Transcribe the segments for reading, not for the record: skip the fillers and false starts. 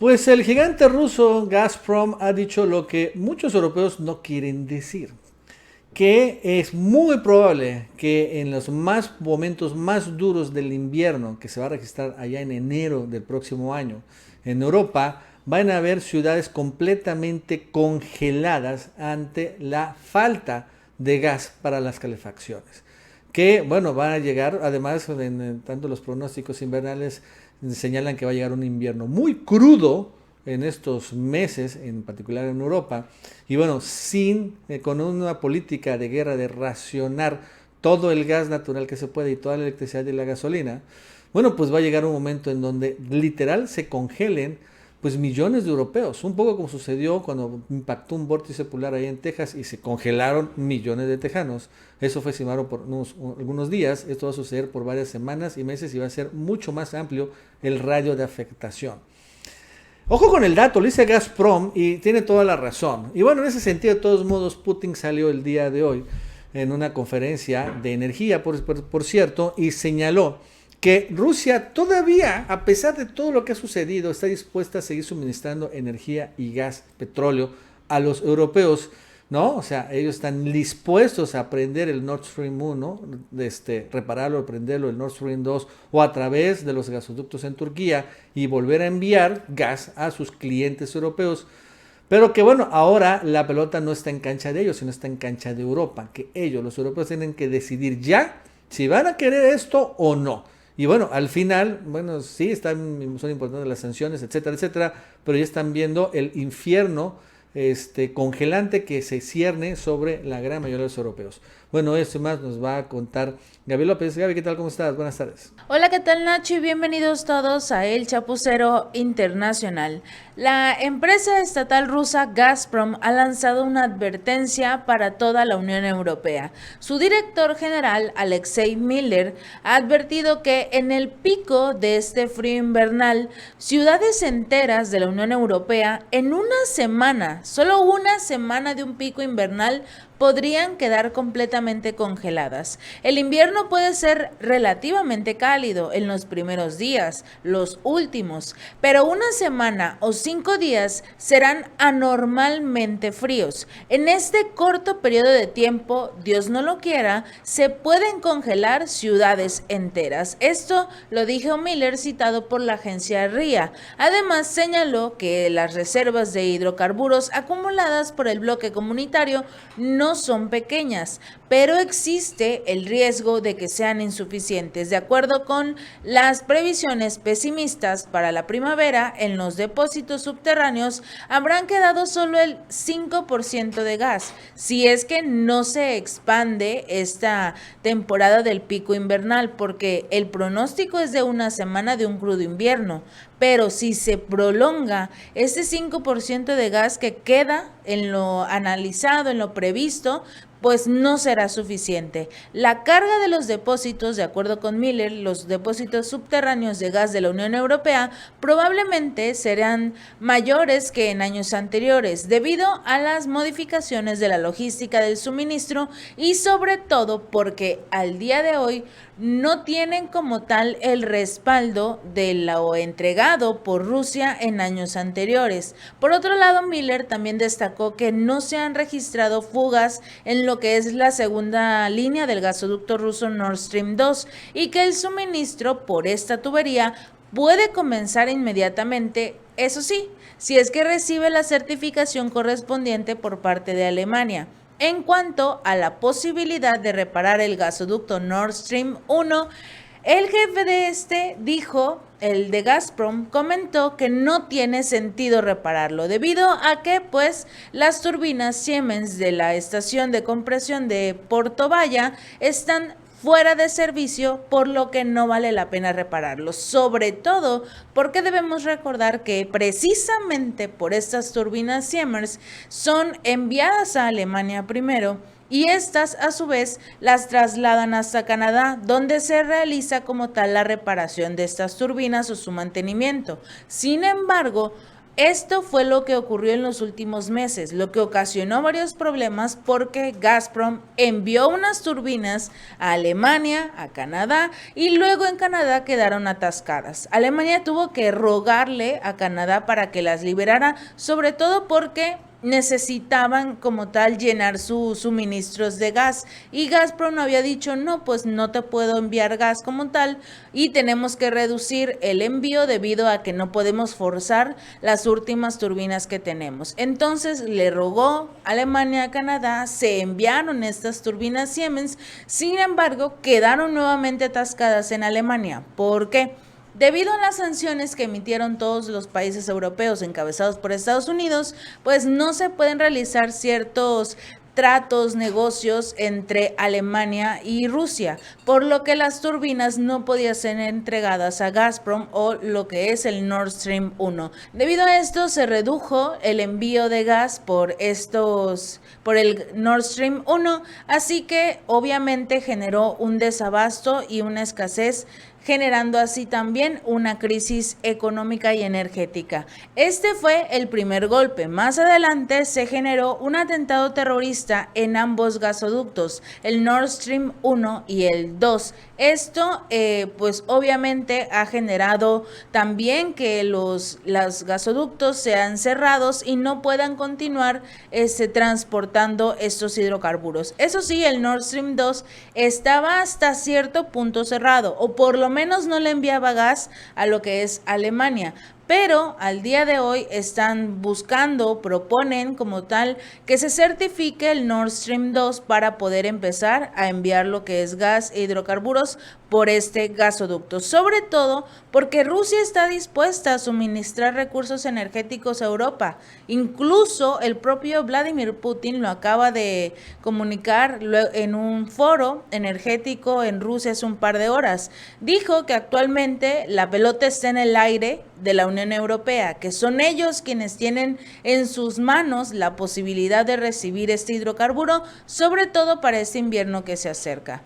Pues el gigante ruso Gazprom ha dicho lo que muchos europeos no quieren decir, que es muy probable que en los momentos más duros del invierno, que se va a registrar allá en enero del próximo año, en Europa, van a haber ciudades completamente congeladas ante la falta de gas para las calefacciones. Que, bueno, van a llegar, además, tanto los pronósticos invernales señalan que va a llegar un invierno muy crudo en estos meses, en particular en Europa, y bueno, con una política de guerra de racionar todo el gas natural que se puede y toda la electricidad y la gasolina, bueno, pues va a llegar un momento en donde literal se congelen pues millones de europeos, un poco como sucedió cuando impactó un vórtice polar ahí en Texas y se congelaron millones de tejanos. Eso fue estimado por algunos días, esto va a suceder por varias semanas y meses y va a ser mucho más amplio el radio de afectación. Ojo con el dato, lo dice Gazprom y tiene toda la razón. Y bueno, en ese sentido, de todos modos, Putin salió el día de hoy en una conferencia de energía, por cierto, y señaló que Rusia todavía, a pesar de todo lo que ha sucedido, está dispuesta a seguir suministrando energía y gas, petróleo a los europeos, ¿no? O sea, ellos están dispuestos a prender el Nord Stream 1, repararlo, prenderlo, el Nord Stream 2, o a través de los gasoductos en Turquía y volver a enviar gas a sus clientes europeos. Pero que bueno, ahora la pelota no está en cancha de ellos, sino está en cancha de Europa, que ellos, los europeos, tienen que decidir ya si van a querer esto o no. Y bueno, al final, bueno, sí, son importantes las sanciones, etcétera, etcétera, pero ya están viendo el infierno congelante que se cierne sobre la gran mayoría de los europeos. Bueno, esto más nos va a contar Gaby López. Gaby, ¿qué tal? ¿Cómo estás? Buenas tardes. Hola, ¿qué tal, Nacho? Y bienvenidos todos a El Chapucero Internacional. La empresa estatal rusa Gazprom ha lanzado una advertencia para toda la Unión Europea. Su director general, Alexei Miller, ha advertido que en el pico de este frío invernal, ciudades enteras de la Unión Europea, en una semana, solo una semana de un pico invernal, podrían quedar completamente congeladas. El invierno puede ser relativamente cálido en los primeros días, los últimos, pero una semana o 5 días serán anormalmente fríos. En este corto periodo de tiempo, Dios no lo quiera, se pueden congelar ciudades enteras. Esto lo dijo Miller, citado por la agencia RIA. Además, señaló que las reservas de hidrocarburos acumuladas por el bloque comunitario no son pequeñas, pero existe el riesgo de que sean insuficientes. De acuerdo con las previsiones pesimistas para la primavera, en los depósitos subterráneos habrán quedado solo el 5% de gas, si es que no se expande esta temporada del pico invernal, porque el pronóstico es de una semana de un crudo invierno. Pero si se prolonga ese 5% de gas que queda en lo analizado, en lo previsto, pues no será suficiente. La carga de los depósitos, de acuerdo con Miller, los depósitos subterráneos de gas de la Unión Europea probablemente serán mayores que en años anteriores, debido a las modificaciones de la logística del suministro y sobre todo porque al día de hoy no tienen como tal el respaldo de lo entregado por Rusia en años anteriores. Por otro lado, Miller también destacó que no se han registrado fugas en lo que es la segunda línea del gasoducto ruso Nord Stream 2 y que el suministro por esta tubería puede comenzar inmediatamente, eso sí, si es que recibe la certificación correspondiente por parte de Alemania. En cuanto a la posibilidad de reparar el gasoducto Nord Stream 1, el jefe de el de Gazprom, comentó que no tiene sentido repararlo debido a que pues las turbinas Siemens de la estación de compresión de Portovaya están fuera de servicio, por lo que no vale la pena repararlo, sobre todo porque debemos recordar que precisamente por estas turbinas Siemens son enviadas a Alemania primero y estas a su vez las trasladan hasta Canadá, donde se realiza como tal la reparación de estas turbinas o su mantenimiento. Sin embargo, Esto fue lo que ocurrió en los últimos meses, lo que ocasionó varios problemas porque Gazprom envió unas turbinas a Alemania, a Canadá, y luego en Canadá quedaron atascadas. Alemania tuvo que rogarle a Canadá para que las liberara, sobre todo porque necesitaban como tal llenar sus suministros de gas, y Gazprom había dicho no, pues no te puedo enviar gas como tal y tenemos que reducir el envío debido a que no podemos forzar las últimas turbinas que tenemos. Entonces le rogó Alemania a Canadá, se enviaron estas turbinas Siemens, sin embargo quedaron nuevamente atascadas en Alemania. ¿Por qué? Debido a las sanciones que emitieron todos los países europeos encabezados por Estados Unidos, pues no se pueden realizar ciertos tratos, negocios entre Alemania y Rusia, por lo que las turbinas no podían ser entregadas a Gazprom o lo que es el Nord Stream 1. Debido a esto se redujo el envío de gas por el Nord Stream 1, así que obviamente generó un desabasto y una escasez, generando así también una crisis económica y energética. Este fue el primer golpe. Más adelante se generó un atentado terrorista en ambos gasoductos, el Nord Stream 1 y el 2. Esto pues obviamente ha generado también que los gasoductos sean cerrados y no puedan continuar transportando estos hidrocarburos. Eso sí, el Nord Stream 2 estaba hasta cierto punto cerrado, o por lo menos no le enviaba gas a lo que es Alemania. Pero al día de hoy proponen como tal que se certifique el Nord Stream 2 para poder empezar a enviar lo que es gas e hidrocarburos por este gasoducto, sobre todo porque Rusia está dispuesta a suministrar recursos energéticos a Europa. Incluso el propio Vladimir Putin lo acaba de comunicar en un foro energético en Rusia hace un par de horas. Dijo que actualmente la pelota está en el aire de la Unión Europea, que son ellos quienes tienen en sus manos la posibilidad de recibir este hidrocarburo, sobre todo para este invierno que se acerca.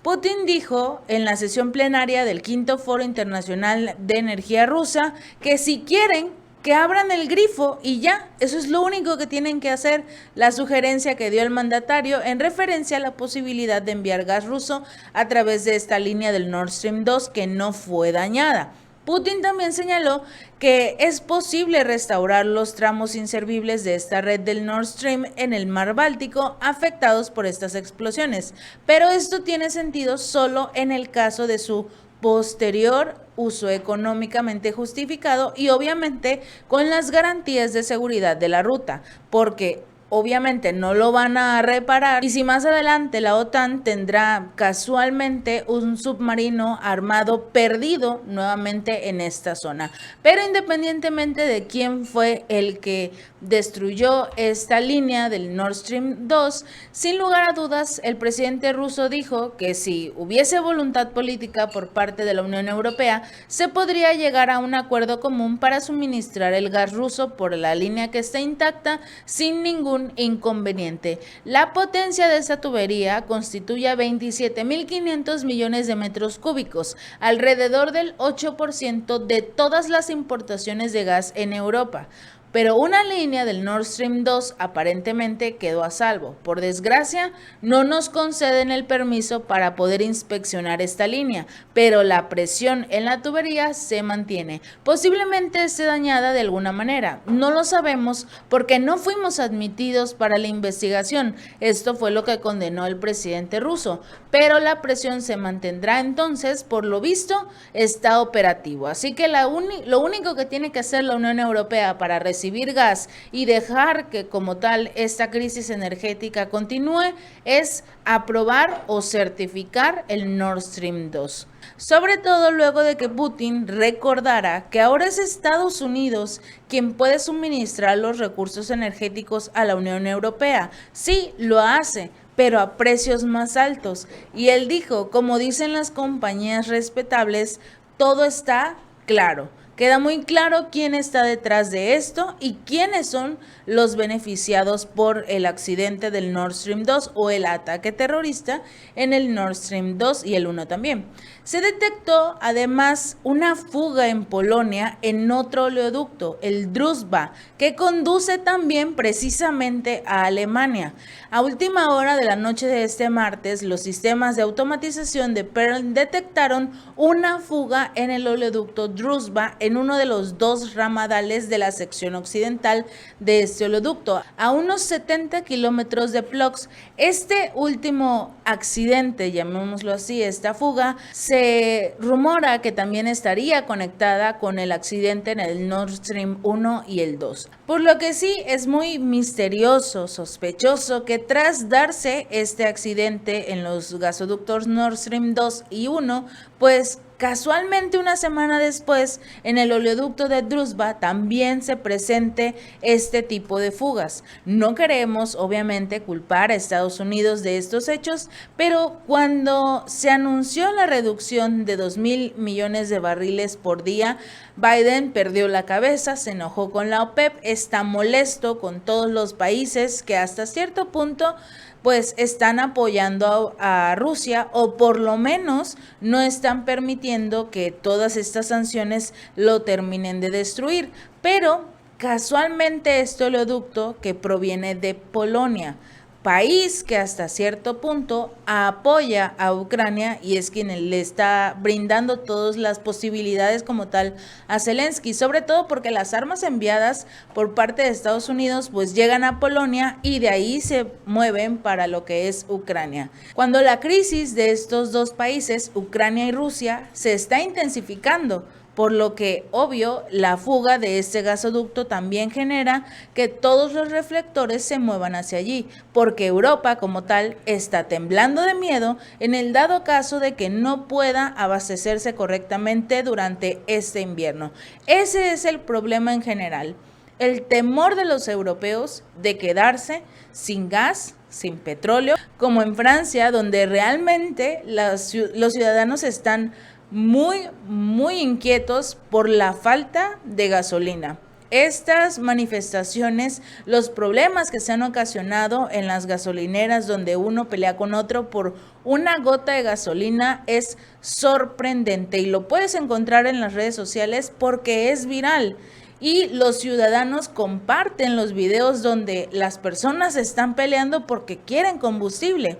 Putin dijo en la sesión plenaria del quinto Foro Internacional de Energía Rusa que si quieren que abran el grifo y ya, eso es lo único que tienen que hacer, la sugerencia que dio el mandatario en referencia a la posibilidad de enviar gas ruso a través de esta línea del Nord Stream 2 que no fue dañada. Putin también señaló que es posible restaurar los tramos inservibles de esta red del Nord Stream en el mar Báltico afectados por estas explosiones, pero esto tiene sentido solo en el caso de su posterior uso económicamente justificado y obviamente con las garantías de seguridad de la ruta, porque obviamente no lo van a reparar, y si más adelante la OTAN tendrá casualmente un submarino armado perdido nuevamente en esta zona. Pero independientemente de quién fue el que destruyó esta línea del Nord Stream 2, sin lugar a dudas el presidente ruso dijo que si hubiese voluntad política por parte de la Unión Europea, se podría llegar a un acuerdo común para suministrar el gas ruso por la línea que está intacta sin ningún inconveniente. La potencia de esta tubería constituye 27.500 millones de metros cúbicos, alrededor del 8% de todas las importaciones de gas en Europa. Pero una línea del Nord Stream 2 aparentemente quedó a salvo. Por desgracia, no nos conceden el permiso para poder inspeccionar esta línea, pero la presión en la tubería se mantiene. Posiblemente esté dañada de alguna manera. No lo sabemos porque no fuimos admitidos para la investigación. Esto fue lo que condenó el presidente ruso, pero la presión se mantendrá, entonces, por lo visto, está operativo. Así que lo único que tiene que hacer la Unión Europea para recibir gas y dejar que como tal esta crisis energética continúe es aprobar o certificar el Nord Stream 2. Sobre todo luego de que Putin recordara que ahora es Estados Unidos quien puede suministrar los recursos energéticos a la Unión Europea. Sí, lo hace, pero a precios más altos. Y él dijo, como dicen las compañías respetables, todo está claro. Queda muy claro quién está detrás de esto y quiénes son los beneficiados por el accidente del Nord Stream 2 o el ataque terrorista en el Nord Stream 2 y el 1 también. Se detectó además una fuga en Polonia en otro oleoducto, el Druzhba, que conduce también precisamente a Alemania. A última hora de la noche de este martes, los sistemas de automatización de Pearl detectaron una fuga en el oleoducto Druzhba en uno de los dos ramadales de la sección occidental de este oleoducto, a unos 70 kilómetros de Płock. Este último accidente, llamémoslo así, esta fuga, se rumora que también estaría conectada con el accidente en el Nord Stream 1 y el 2. Por lo que sí es muy misterioso, sospechoso que tras darse este accidente en los gasoductos Nord Stream 2 y 1, pues casualmente una semana después en el oleoducto de Druzhba también se presente este tipo de fugas. No queremos obviamente culpar a Estados Unidos de estos hechos, pero cuando se anunció la reducción de 2.000 millones de barriles por día, Biden perdió la cabeza, se enojó con la OPEP, está molesto con todos los países que hasta cierto punto pues están apoyando a Rusia, o por lo menos no están permitiendo que todas estas sanciones lo terminen de destruir. Pero casualmente este oleoducto que proviene de Polonia, país que hasta cierto punto apoya a Ucrania y es quien le está brindando todas las posibilidades como tal a Zelensky, sobre todo porque las armas enviadas por parte de Estados Unidos pues llegan a Polonia y de ahí se mueven para lo que es Ucrania. Cuando la crisis de estos dos países, Ucrania y Rusia, se está intensificando, por lo que, obvio, la fuga de este gasoducto también genera que todos los reflectores se muevan hacia allí, porque Europa como tal está temblando de miedo en el dado caso de que no pueda abastecerse correctamente durante este invierno. Ese es el problema en general, el temor de los europeos de quedarse sin gas, sin petróleo, como en Francia, donde realmente los ciudadanos están muy inquietos por la falta de gasolina. Estas manifestaciones, los problemas que se han ocasionado en las gasolineras donde uno pelea con otro por una gota de gasolina es sorprendente y lo puedes encontrar en las redes sociales porque es viral. Y los ciudadanos comparten los videos donde las personas están peleando porque quieren combustible.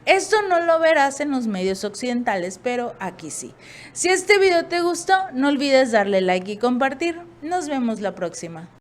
Esto no lo verás en los medios occidentales, pero aquí sí. Si este video te gustó, no olvides darle like y compartir. Nos vemos la próxima.